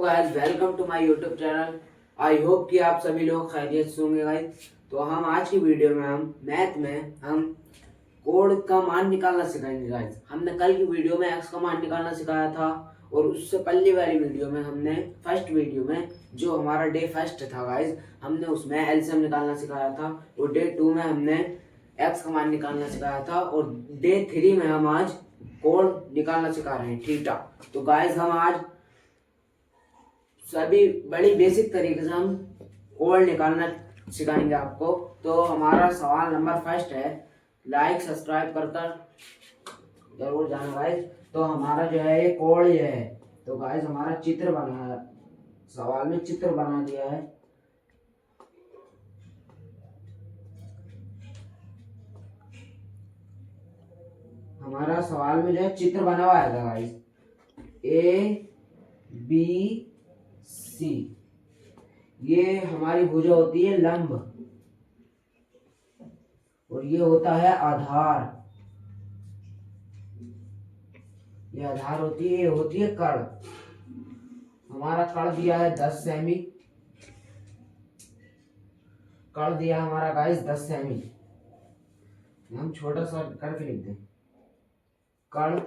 Guys, welcome to my YouTube channel. I hope कि आप सभी लोग खैरियत से होंगे गाइस। तो हम आज की वीडियो में हम मैथ में हम कोड का मान निकालना सिखाएंगे गाइस। हमने कल की वीडियो में एक्स का मान निकालना सिखाया था और उससे पहले वाली वीडियो में हमने फर्स्ट वीडियो में जो हमारा डे फर्स्ट था गाइस, हमने उसमें एलसीएम निकालना सिखाया था और डे 2 में हमने एक्स का मान निकालना सिखाया था और डे 3 में हम आज कोड निकालना सिखा रहे हैं, थीटा। तो गाइस हम आज सभी बड़ी बेसिक तरीके से हम कोड निकालना सिखाएंगे आपको। तो हमारा सवाल नंबर फर्स्ट है, लाइक सब्सक्राइब कर जरूर जाना गाइस। तो हमारा जो है ये कोड ये है। तो गाइस हमारा चित्र बना है, सवाल में चित्र बना दिया है। हमारा सवाल में जो है चित्र बना हुआ है गाइस, ए बी सी। ये हमारी भुजा होती है लंब और ये होता है आधार। ये आधार होती है, ये होती है कड़। हमारा कड़ दिया है 10 सेमी। कड़ दिया हमारा गाइस 10 सेमी। हम छोटा सा करके लिख दें, कड़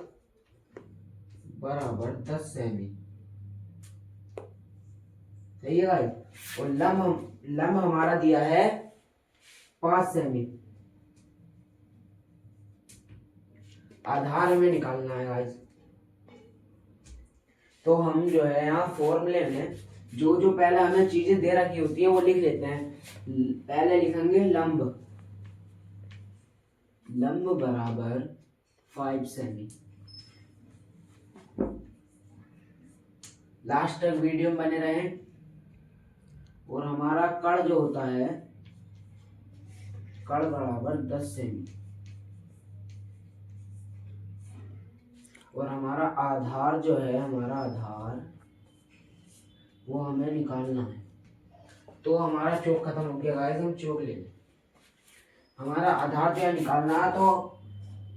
बराबर 10 सेमी। सही है गाइस। और लंब हमारा दिया है 5 सेमी। आधार हमें निकालना है गाइस। तो हम जो है यहाँ फॉर्मूले में जो जो पहले हमें चीजें दे रखी होती है वो लिख लेते हैं। पहले लिखेंगे लंब बराबर 5 सेमी। लास्ट तक वीडियो में बने रहे। और हमारा कड़ जो होता है, कड़ बराबर 10 सेमी। और हमारा आधार जो है, हमारा आधार वो हमें निकालना है। तो हमारा चौक खत्म हो गया गाइस, हम चौक ले लें। हमारा आधार जो है निकालना है। तो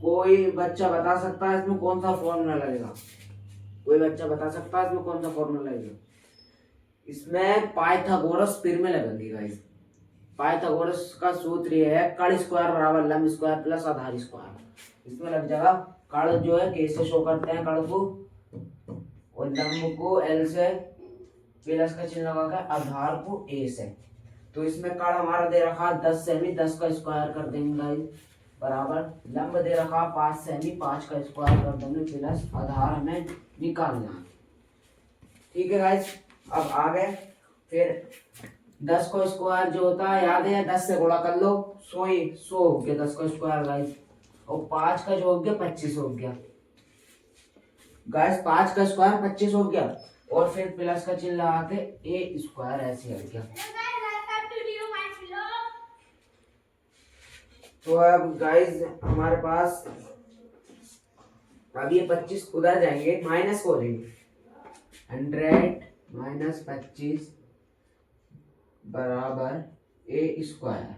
कोई बच्चा बता सकता है इसमें कौन सा फॉर्मूला लगेगा? कोई बच्चा बता सकता है इसमें कौन सा फॉर्मूला लगेगा? इसमें पाइथागोरस फिर में लगेगी गाइस। पाइथागोरस का सूत्र ये है, कड़ स्क्वायर बराबर लंब स्क्वायर प्लस आधार स्क्वायर। इसमें लग जाएगा, कड़ जो है कैसे शो करते हैं कड़ को, और लंब को एल से प्लस का चिन्ह लगाकर आधार को ए से। तो इसमें कड़ हमारा दे रखा 10 सेमी, 10 का स्क्वायर कर देंगे गाइस, बराबर लंब दे रखा 5 सेमी, 5 का स्क्वायर कर देंगे प्लस आधार हमें निकालना है। ठीक है गाइस। अब आगे फिर 10 का स्क्वायर जो होता है याद है, 10 से गुणा कर लो, 100 हो गया 10 का स्क्वायर गाइस। और 5 का जो हो गया 25 हो गया गाइस। 5 का स्क्वायर 25 हो गया और फिर प्लस का चिन्ह लगा के ए स्क्वायर ऐसे हो गया। तो अब गाइस हमारे पास अब ये 25 उधर जाएंगे, माइनस को लेंगे। 100 माइनस 25 बराबर ए स्क्वायर।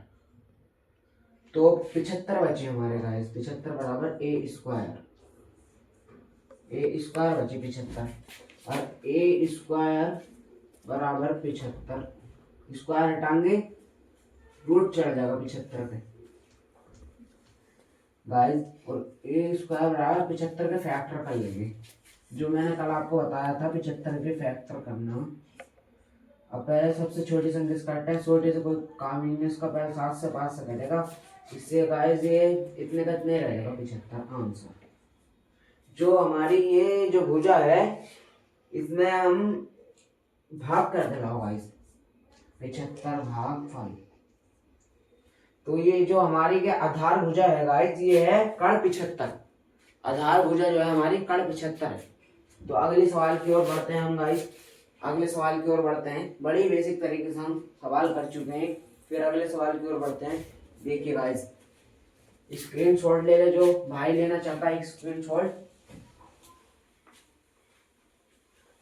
तो 75 बचे हमारे गाइस, 75 बराबर ए स्क्वायर। ए स्क्वायर बचे 75 और ए स्क्वायर बराबर 75। स्क्वायर हटाएंगे, रूट चढ़ जाएगा 75 पे गाइस। और ए स्क्वायर बराबर 75 के फैक्टर कर लेंगे, जो मैंने कल आपको बताया था 75 के फैक्टर करना। अब पहले सबसे छोटी संख्या से काटना है, छोटे से कोई काम नहीं है इसका, पहले 7 से 5 से कटेगा। इससे गाइस ये इतने का इतने रहेगा 75 आंसर। जो हमारी ये जो भुजा है इसमें हम भाग कर देगा गाइस, 75 भाग 5। तो ये जो हमारी के आधार भुजा है गाइस, ये है कड़ 75। आधार भुजा जो है हमारी कड़ 75 है। तो अगले सवाल की ओर बढ़ते हैं हम गाइस। अगले सवाल की ओर बढ़ते हैं, बड़ी बेसिक तरीके से हम सवाल कर चुके हैं। फिर अगले सवाल की ओर बढ़ते हैं। देखिए गाइस, स्क्रीनशॉट ले ले, जो भाई लेना चाहता है स्क्रीनशॉट।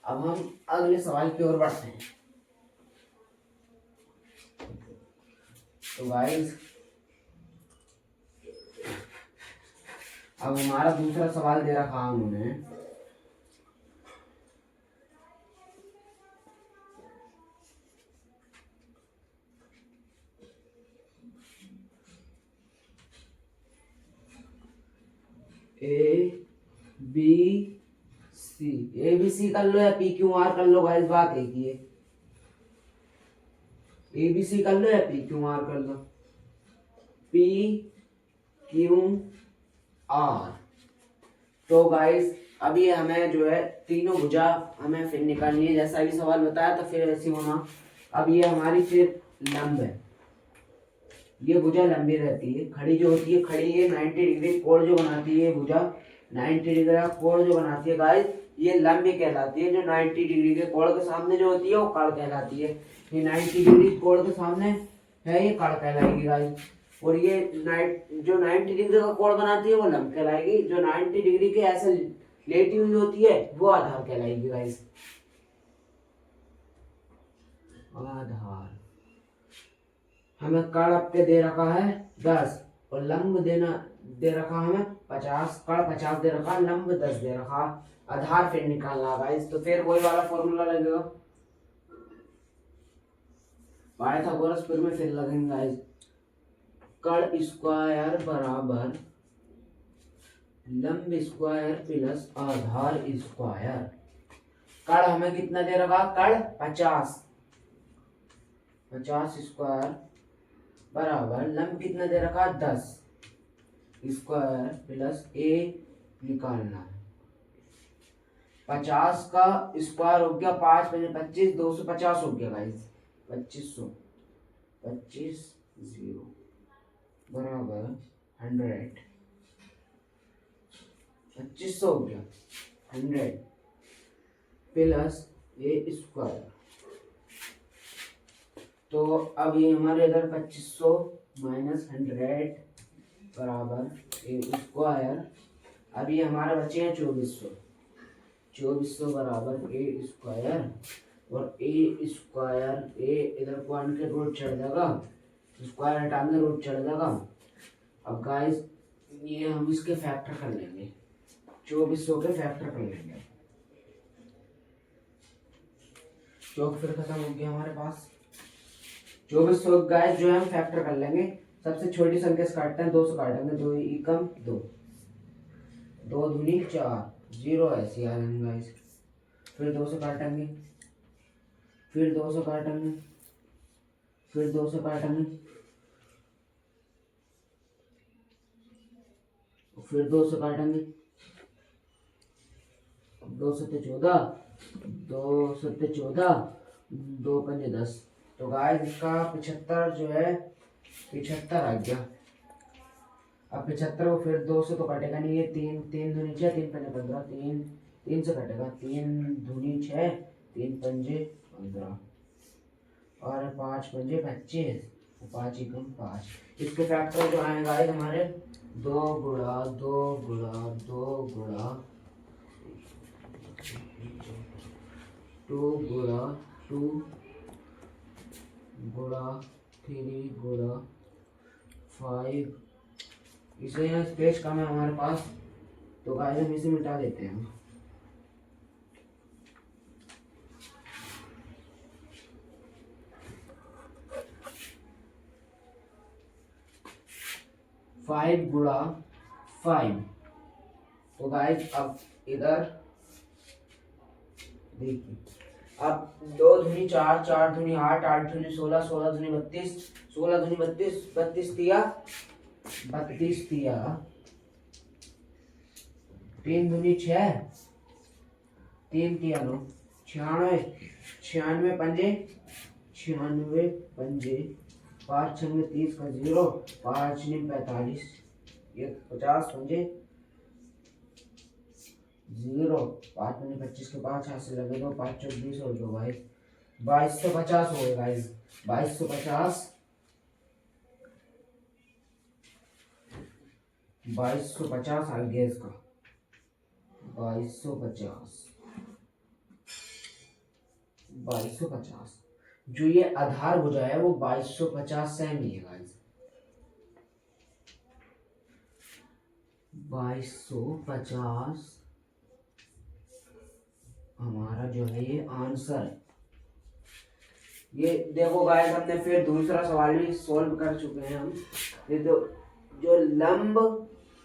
अब हम अगले सवाल की ओर बढ़ते हैं। तो गाइस अब हमारा दूसरा सवाल दे रखा उन्होंने, A B C, A B C कर लो या पी क्यू आर कर लो गाइस, बात एक ही है। ए बी सी कर लो या पी क्यू आर कर लो, पी क्यू आर। तो गाइस अभी हमें जो है तीनों भुजा हमें फिर निकालनी है, जैसा भी सवाल बताया तो फिर ऐसी होना। अब ये हमारी फिर लंब है, ये भुजा लंबी रहती है, खड़ी जो होती है, खड़ी ये 90 डिग्री कोण जो बनाती है भुजा, 90 डिग्री का कोण जो बनाती है गाइस, ये लंबी कहलाती है। जो 90 डिग्री के कोण के सामने जो होती है वो कड़ कहलाती है। ये 90 डिग्री कोण के सामने है, ये कड़ कहलाएगी गाइस। और ये जो 90 डिग्री का कोण बनाती है वो लंब कहलाएगी। जो 90 डिग्री के ऐसे लेटी हुई होती है वो आधार कहलाएगी गाइस। आधार हमें कड़ आपके दे रखा है 10 और लंब दे रखा हमें 50, कड़ 50 दे रखा, लंब 10 दे रखा। आधार फिर निकालना गाइस, तो फिर वही वाला फॉर्मूला लगेगा, पाइथागोरस फिर में फिर लगेंगे गाइस। कड़ स्क्वायर बराबर लंब स्क्वायर प्लस आधार स्क्वायर। कड़ हमें कितना दे रखा, कड़ 50 स्क्वायर बराबर लंब कितना दे रखा 10 स्क्वायर प्लस ए निकालना है। 50 का स्क्वायर हो गया 5 5 25, 250 हो गया गाइस, 2500 25 0 बराबर 100, 2500 हो गया 100 प्लस ए स्क्वायर। तो अब ये हमारे इधर 2500 माइनस 100 बराबर ए स्क्वायर। अब ये हमारे बचे हैं 2400 बराबर ए स्क्वायर, और ए स्क्वायर, ए इधर पॉइंट के रूट चढ़ जाएगा, स्क्वायर हटाने रूट चढ़ जाएगा। अब गाइस ये हम इसके फैक्टर कर लेंगे, 2400 के फैक्टर कर लेंगे। चौक फिर खत्म हो गया हमारे पास। 2400 गाइस जो है हम फैक्टर कर लेंगे। सबसे छोटी संख्या से काटते हैं, 2 से काटेंगे, 2 एकम 2, 2 दूनी 4, 0 ऐसे आ जाएंगे गाइस। फिर 2 से काटेंगे, फिर 2 से काटेंगे, फिर 2 से काटेंगे, फिर 2 से काटेंगे, 2 सत्ते 14, 2 सत्ते 14, 2 पंजे 10। तो गाइस इसका 75 जो है 75 आ गया। अब 75 को फिर 2 से तो कटेगा नहीं, ये 3 3 दूनी 6, 3 पंजे 15, 3 से कटेगा, 3 दूनी 6, 3 पंजे 15 और 5 पंजे 25, 5 एकम 5। इसके फैक्टर जो आएगा हमारे 2 गुणा 2 गुणा 2 गुणा 2 गुणा 2 गुणा 3 गुणा 5। इसे यहाँ स्पेस कम है हमारे पास, तो गाइस हम इसे मिटा देते हैं। फाइव गुणा 5। तो गाइस अब इधर देखिए, अब 2 दूनी 4, 4 दूनी 8, 8 दूनी 16, 16 दूनी 32, 16 दूनी 32, 32 दिया 32 दिया, 3 दूनी 6, 3 दिया 9, 96, 96 पंजे 96 पंजे, 5 छंगे 30 का 0, 5 नी 45, 50 पंजे 0, 5 पंजे 25 के 5 हाथ से लगे दो, 5 चौक 20 और 2 22, 2250 हो गए गाइस, 2250, 2250 आ गया इसका, 2250, 2250। जो ये आधार भुजा है वो 2250 सेमी है गाइस, 2250 हमारा जो है ये आंसर है। ये देखो गाइस हमने फिर दूसरा सवाल भी सॉल्व कर चुके हैं हम। ये तो जो लंब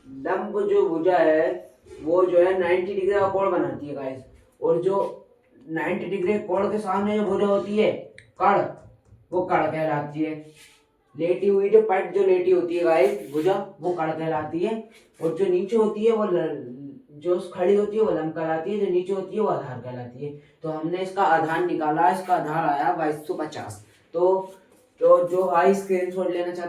लंब जो भुजा है वो जो है 90 डिग्री का कोण बनाती है गाइस। और जो 90 डिग्री कोण के सामने जो भुजा होती है कड़, वो कड़ कहलाती है। लेटी हुई जो पट जो लेटी होती है गाइस भुजा, वो कड़ कहलाती है। और जो नीचे होती है वो जो खड़ी होती है वो लंब कहलाती है, जो नीचे होती है वो आधार कहलाती है। तो हमने इसका आधार निकाला, इसका आधार आया 2250। तो जो भाई स्क्रीनशॉट लेना चाहता